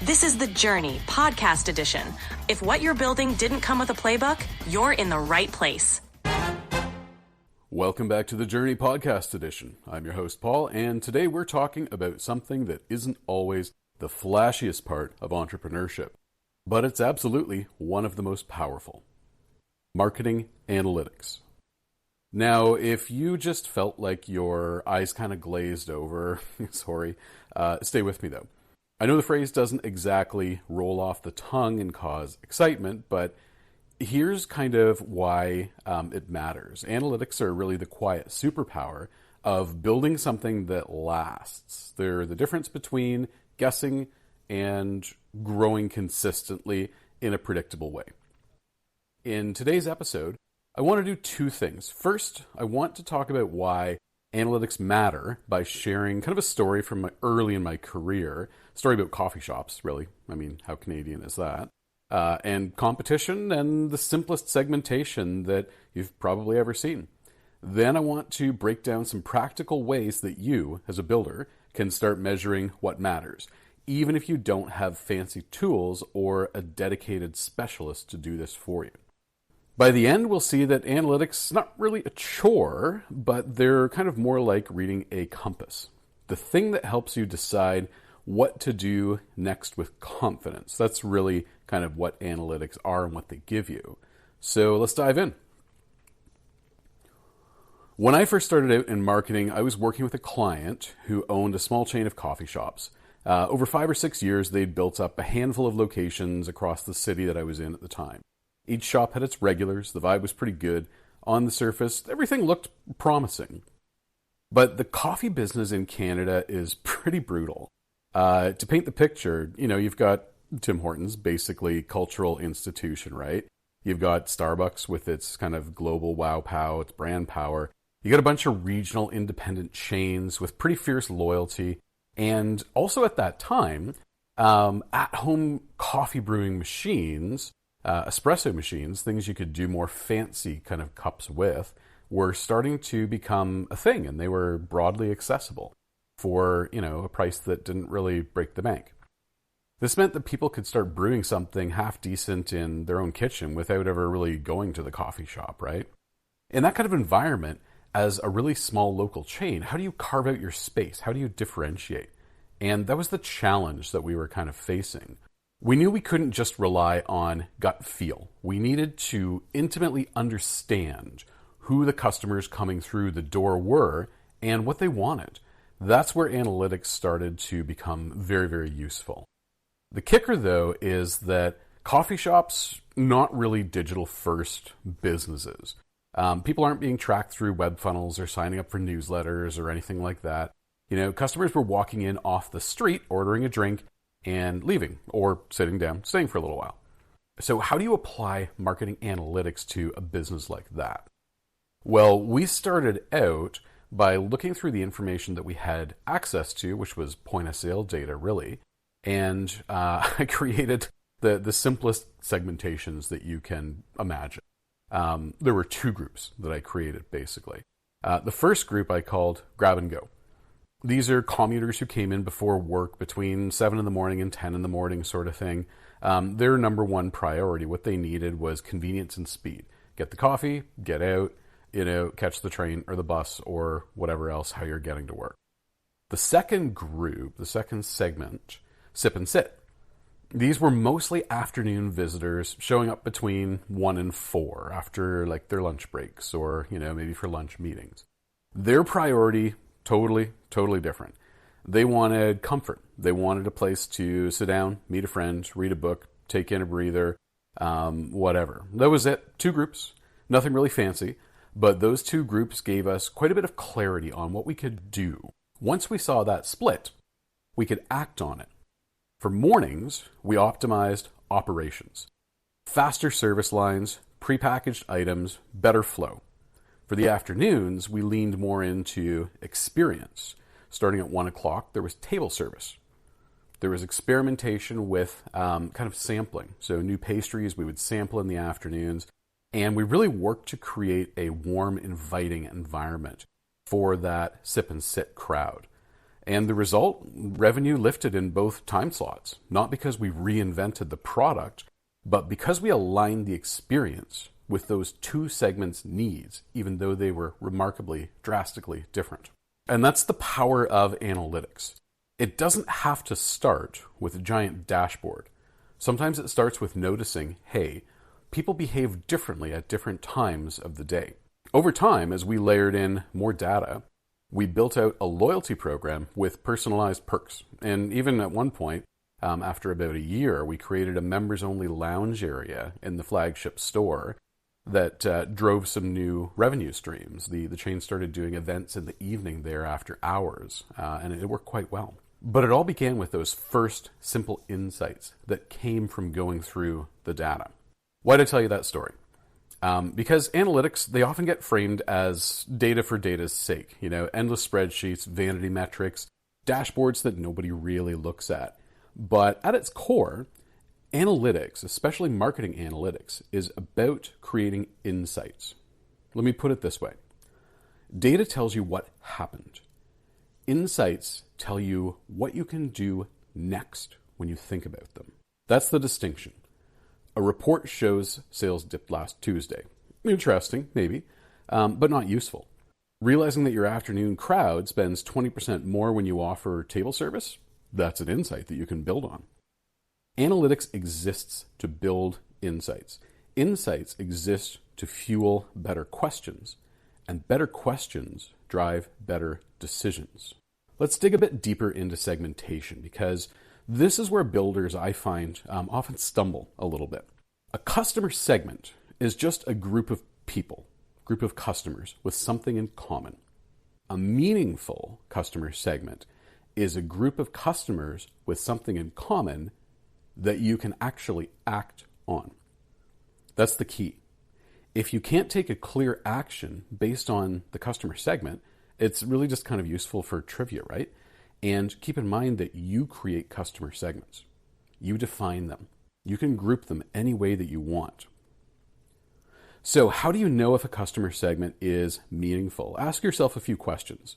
This is The Journey Podcast Edition. If what you're building didn't come with a playbook, you're in the right place. Welcome back to The Journey Podcast Edition. I'm your host, Paul, and today we're talking about something that isn't always the flashiest part of entrepreneurship, but it's absolutely one of the most powerful. Marketing analytics. Now, if you just felt like your eyes kind of glazed over, stay with me though. I know the phrase doesn't exactly roll off the tongue and cause excitement, but here's kind of why it matters. Analytics are really the quiet superpower of building something that lasts. They're the difference between guessing and growing consistently in a predictable way. In today's episode, I want to do two things. First, I want to talk about why analytics matter by sharing kind of a story from early in my career, a story about coffee shops, really. I mean, how Canadian is that? And competition and the simplest segmentation that you've probably ever seen. Then I want to break down some practical ways that you, as a builder, can start measuring what matters, even if you don't have fancy tools or a dedicated specialist to do this for you. By the end, we'll see that analytics is not really a chore, but they're kind of more like reading a compass. The thing that helps you decide what to do next with confidence. That's really kind of what analytics are and what they give you. So let's dive in. When I first started out in marketing, I was working with a client who owned a small chain of coffee shops. Over 5 or 6 years, they'd built up a handful of locations across the city that I was in at the time. Each shop had its regulars, the vibe was pretty good. On the surface, everything looked promising. But the coffee business in Canada is pretty brutal. To paint the picture, you've got Tim Hortons, basically cultural institution, right? You've got Starbucks with its kind of global wow pow, its brand power. You got a bunch of regional independent chains with pretty fierce loyalty. And also at that time, at-home coffee brewing machines, espresso machines, things you could do more fancy kind of cups with, were starting to become a thing, and they were broadly accessible for, a price that didn't really break the bank. This meant that people could start brewing something half decent in their own kitchen without ever really going to the coffee shop, right? In that kind of environment, as a really small local chain, how do you carve out your space? How do you differentiate? And that was the challenge that we were kind of facing. We knew we couldn't just rely on gut feel. We needed to intimately understand who the customers coming through the door were and what they wanted. That's where analytics started to become very, very useful. The kicker, though, is that coffee shops, not really digital-first businesses. People aren't being tracked through web funnels or signing up for newsletters or anything like that. Customers were walking in off the street, ordering a drink, and leaving, or sitting down, staying for a little while. So how do you apply marketing analytics to a business like that? Well, we started out by looking through the information that we had access to, which was point-of-sale data, really, and I created the simplest segmentations that you can imagine. There were two groups that I created, basically. The first group I called Grab and Go. These are commuters who came in before work between 7 in the morning and 10 in the morning sort of thing. Their number one priority, what they needed was convenience and speed. Get the coffee, get out, catch the train or the bus or whatever else, how you're getting to work. The second group, the second segment, sip and sit. These were mostly afternoon visitors showing up between 1 and 4 after their lunch breaks or, maybe for lunch meetings. Their priority, totally different. They wanted comfort. They wanted a place to sit down, meet a friend, read a book, take in a breather, whatever. That was it. Two groups. Nothing really fancy. But those two groups gave us quite a bit of clarity on what we could do. Once we saw that split, we could act on it. For mornings, we optimized operations. Faster service lines, prepackaged items, better flow. For the afternoons, we leaned more into experience. Starting at 1 o'clock, there was table service. There was experimentation with kind of sampling. So new pastries we would sample in the afternoons. And we really worked to create a warm, inviting environment for that sip and sit crowd. And the result, revenue lifted in both time slots, not because we reinvented the product, but because we aligned the experience with those two segments' needs, even though they were remarkably, drastically different. And that's the power of analytics. It doesn't have to start with a giant dashboard. Sometimes it starts with noticing, hey, people behave differently at different times of the day. Over time, as we layered in more data, we built out a loyalty program with personalized perks. And even at one point, after about a year, we created a members-only lounge area in the flagship store that drove some new revenue streams. The chain started doing events in the evening there after hours, and it worked quite well. But it all began with those first simple insights that came from going through the data. Why did I tell you that story? Because analytics, they often get framed as data for data's sake. Endless spreadsheets, vanity metrics, dashboards that nobody really looks at. But at its core, analytics, especially marketing analytics, is about creating insights. Let me put it this way. Data tells you what happened. Insights tell you what you can do next when you think about them. That's the distinction. A report shows sales dipped last Tuesday. Interesting, maybe, but not useful. Realizing that your afternoon crowd spends 20% more when you offer table service, that's an insight that you can build on. Analytics exists to build insights. Insights exist to fuel better questions, and better questions drive better decisions. Let's dig a bit deeper into segmentation, because this is where builders, I find, often stumble a little bit. A customer segment is just a group of people, group of customers with something in common. A meaningful customer segment is a group of customers with something in common that you can actually act on. That's the key. If you can't take a clear action based on the customer segment, it's really just kind of useful for trivia, right? And keep in mind that you create customer segments. You define them. You can group them any way that you want. So how do you know if a customer segment is meaningful? Ask yourself a few questions.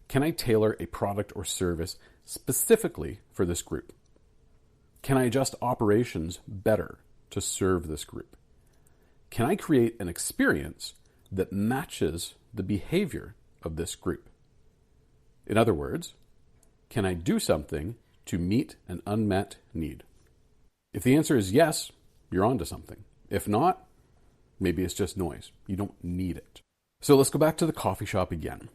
Can I tailor a product or service specifically for this group? Can I adjust operations better to serve this group? Can I create an experience that matches the behavior of this group? In other words, can I do something to meet an unmet need? If the answer is yes, you're onto something. If not, maybe it's just noise. You don't need it. So let's go back to the coffee shop again.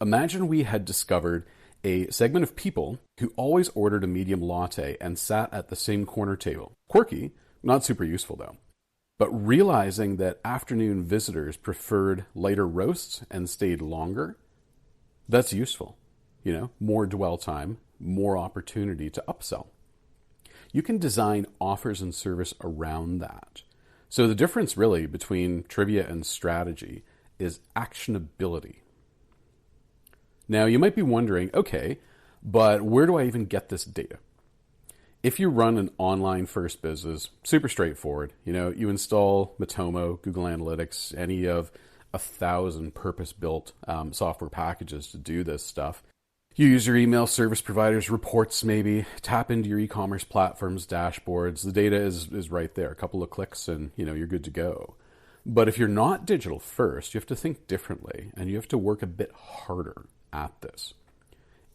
Imagine we had discovered a segment of people who always ordered a medium latte and sat at the same corner table. Quirky, not super useful though. But realizing that afternoon visitors preferred lighter roasts and stayed longer, that's useful. More dwell time, more opportunity to upsell. You can design offers and service around that. So the difference really between trivia and strategy is actionability. Now you might be wondering, okay, but where do I even get this data? If you run an online first business, super straightforward. You install Matomo, Google Analytics, any of 1,000 purpose-built software packages to do this stuff. You use your email service providers, reports maybe, tap into your e-commerce platforms, dashboards. The data is right there. A couple of clicks and you're good to go. But if you're not digital first, you have to think differently and you have to work a bit harder at this.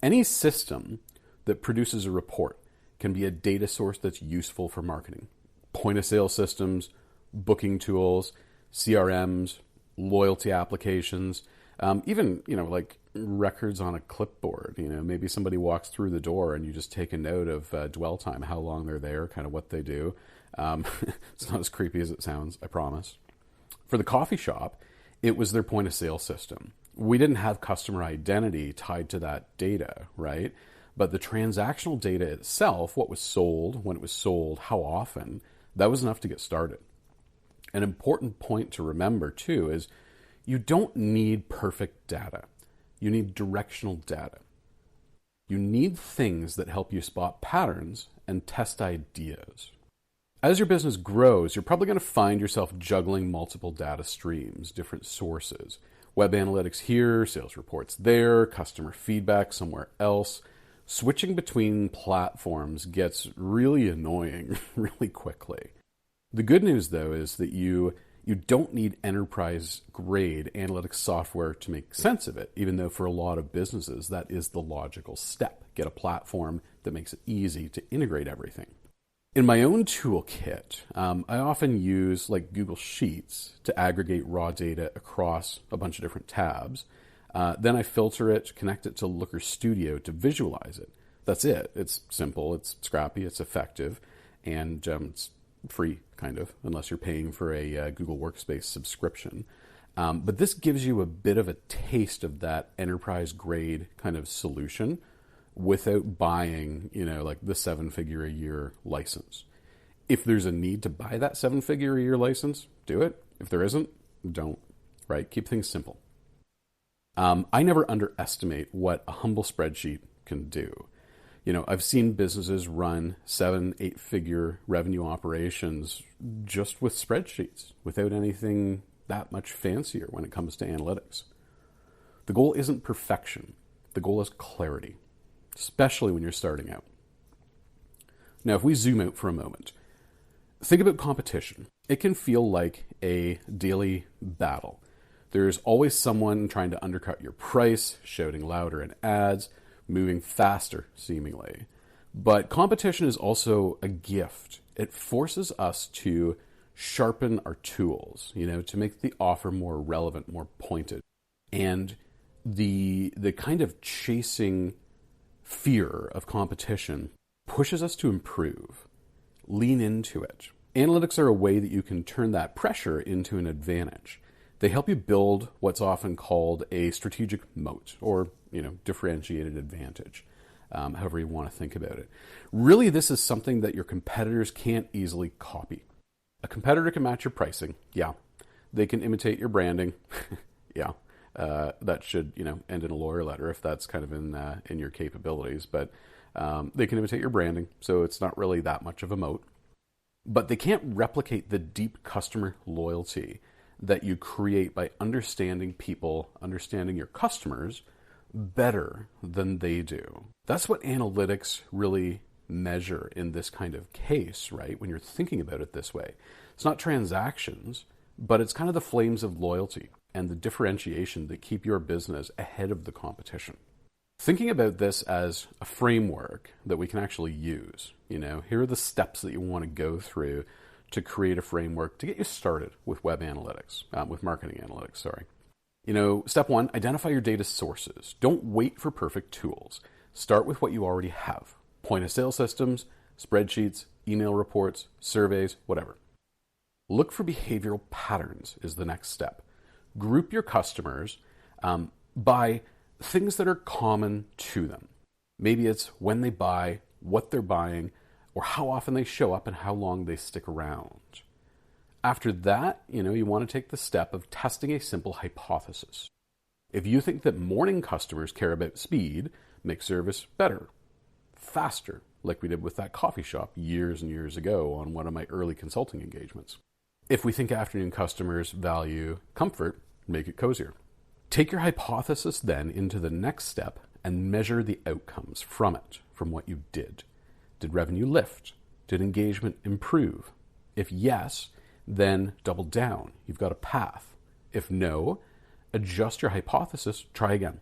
Any system that produces a report can be a data source that's useful for marketing. Point of sale systems, booking tools, CRMs, loyalty applications, even, like records on a clipboard. Maybe somebody walks through the door and you just take a note of dwell time, how long they're there, kind of what they do. It's not as creepy as it sounds, I promise. For the coffee shop, it was their point of sale system. We didn't have customer identity tied to that data, right? But the transactional data itself, what was sold, when it was sold, how often, that was enough to get started. An important point to remember, too, is you don't need perfect data. You need directional data. You need things that help you spot patterns and test ideas. As your business grows, you're probably going to find yourself juggling multiple data streams, different sources. Web analytics here, sales reports there, customer feedback somewhere else. Switching between platforms gets really annoying really quickly. The good news, though, is that you don't need enterprise-grade analytics software to make sense of it, even though for a lot of businesses that is the logical step. Get a platform that makes it easy to integrate everything. In my own toolkit, I often use like Google Sheets to aggregate raw data across a bunch of different tabs. Then I filter it, connect it to Looker Studio to visualize it. That's it. It's simple, it's scrappy, it's effective, and it's free, kind of, unless you're paying for a Google Workspace subscription. But this gives you a bit of a taste of that enterprise-grade kind of solution without buying, like the 7-figure-a-year license. If there's a need to buy that 7-figure-a-year license, do it. If there isn't, don't, right? Keep things simple. I never underestimate what a humble spreadsheet can do. I've seen businesses run 7-8-figure revenue operations just with spreadsheets without anything that much fancier when it comes to analytics. The goal isn't perfection. The goal is clarity, especially when you're starting out. Now, if we zoom out for a moment, think about competition. It can feel like a daily battle. There's always someone trying to undercut your price, shouting louder in ads, moving faster, seemingly. But competition is also a gift. It forces us to sharpen our tools, to make the offer more relevant, more pointed. And the kind of chasing fear of competition pushes us to improve, lean into it. Analytics are a way that you can turn that pressure into an advantage. They help you build what's often called a strategic moat, or differentiated advantage, however you want to think about it. Really, this is something that your competitors can't easily copy. A competitor can match your pricing, yeah. They can imitate your branding, yeah. That should, end in a lawyer letter if that's kind of in your capabilities. But they can imitate your branding, so it's not really that much of a moat. But they can't replicate the deep customer loyalty that you create by understanding people, understanding your customers better than they do. That's what analytics really measure in this kind of case, right? When you're thinking about it this way. It's not transactions, but it's kind of the flames of loyalty and the differentiation that keep your business ahead of the competition. Thinking about this as a framework that we can actually use, here are the steps that you want to go through to create a framework to get you started with web analytics, with marketing analytics, sorry. Step 1, identify your data sources. Don't wait for perfect tools. Start with what you already have. Point of sale systems, spreadsheets, email reports, surveys, whatever. Look for behavioral patterns is the next step. Group your customers by things that are common to them. Maybe it's when they buy, what they're buying, or how often they show up and how long they stick around. After that, you want to take the step of testing a simple hypothesis. If you think that morning customers care about speed, make service better, faster, like we did with that coffee shop years and years ago on one of my early consulting engagements. If we think afternoon customers value comfort, make it cozier. Take your hypothesis then into the next step and measure the outcomes from it, from what you did. Did revenue lift? Did engagement improve? If yes, then double down. You've got a path. If no, adjust your hypothesis, try again.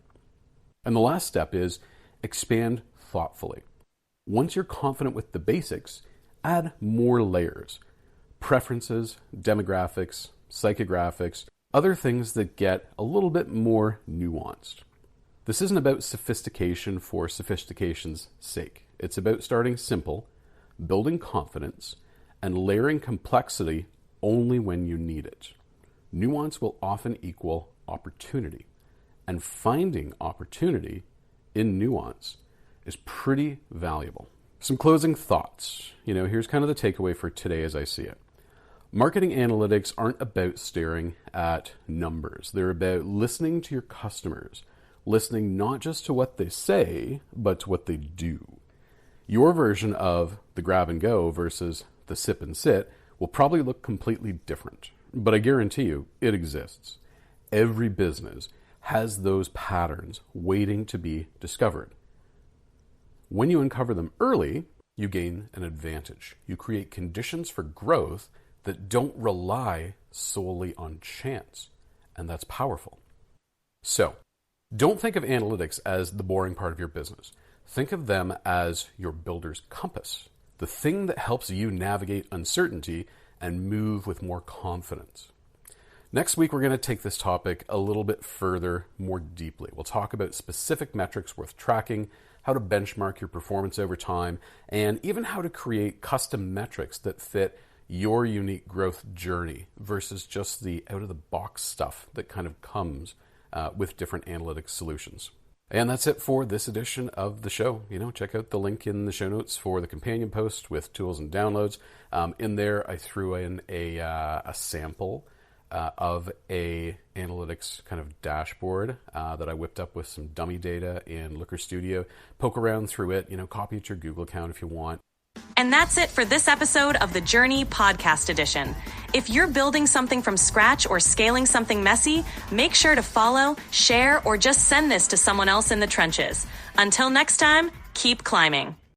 And the last step is expand thoughtfully. Once you're confident with the basics, add more layers. Preferences, demographics, psychographics, other things that get a little bit more nuanced. This isn't about sophistication for sophistication's sake. It's about starting simple, building confidence, and layering complexity only when you need it. Nuance will often equal opportunity, and finding opportunity in nuance is pretty valuable. Some closing thoughts. Here's kind of the takeaway for today as I see it. Marketing analytics aren't about staring at numbers. They're about listening to your customers, listening not just to what they say, but to what they do. Your version of the grab and go versus the sip and sit will probably look completely different, but I guarantee you it exists. Every business has those patterns waiting to be discovered. When you uncover them early, you gain an advantage. You create conditions for growth that don't rely solely on chance, and that's powerful. So, don't think of analytics as the boring part of your business. Think of them as your builder's compass, the thing that helps you navigate uncertainty and move with more confidence. Next week, we're going to take this topic a little bit further, more deeply. We'll talk about specific metrics worth tracking, how to benchmark your performance over time, and even how to create custom metrics that fit your unique growth journey versus just the out-of-the-box stuff that kind of comes with different analytics solutions. And that's it for this edition of the show. Check out the link in the show notes for the companion post with tools and downloads. In there, I threw in a sample of a analytics kind of dashboard that I whipped up with some dummy data in Looker Studio. Poke around through it, copy it to your Google account if you want. And that's it for this episode of the Journey Podcast Edition. If you're building something from scratch or scaling something messy, make sure to follow, share, or just send this to someone else in the trenches. Until next time, keep climbing.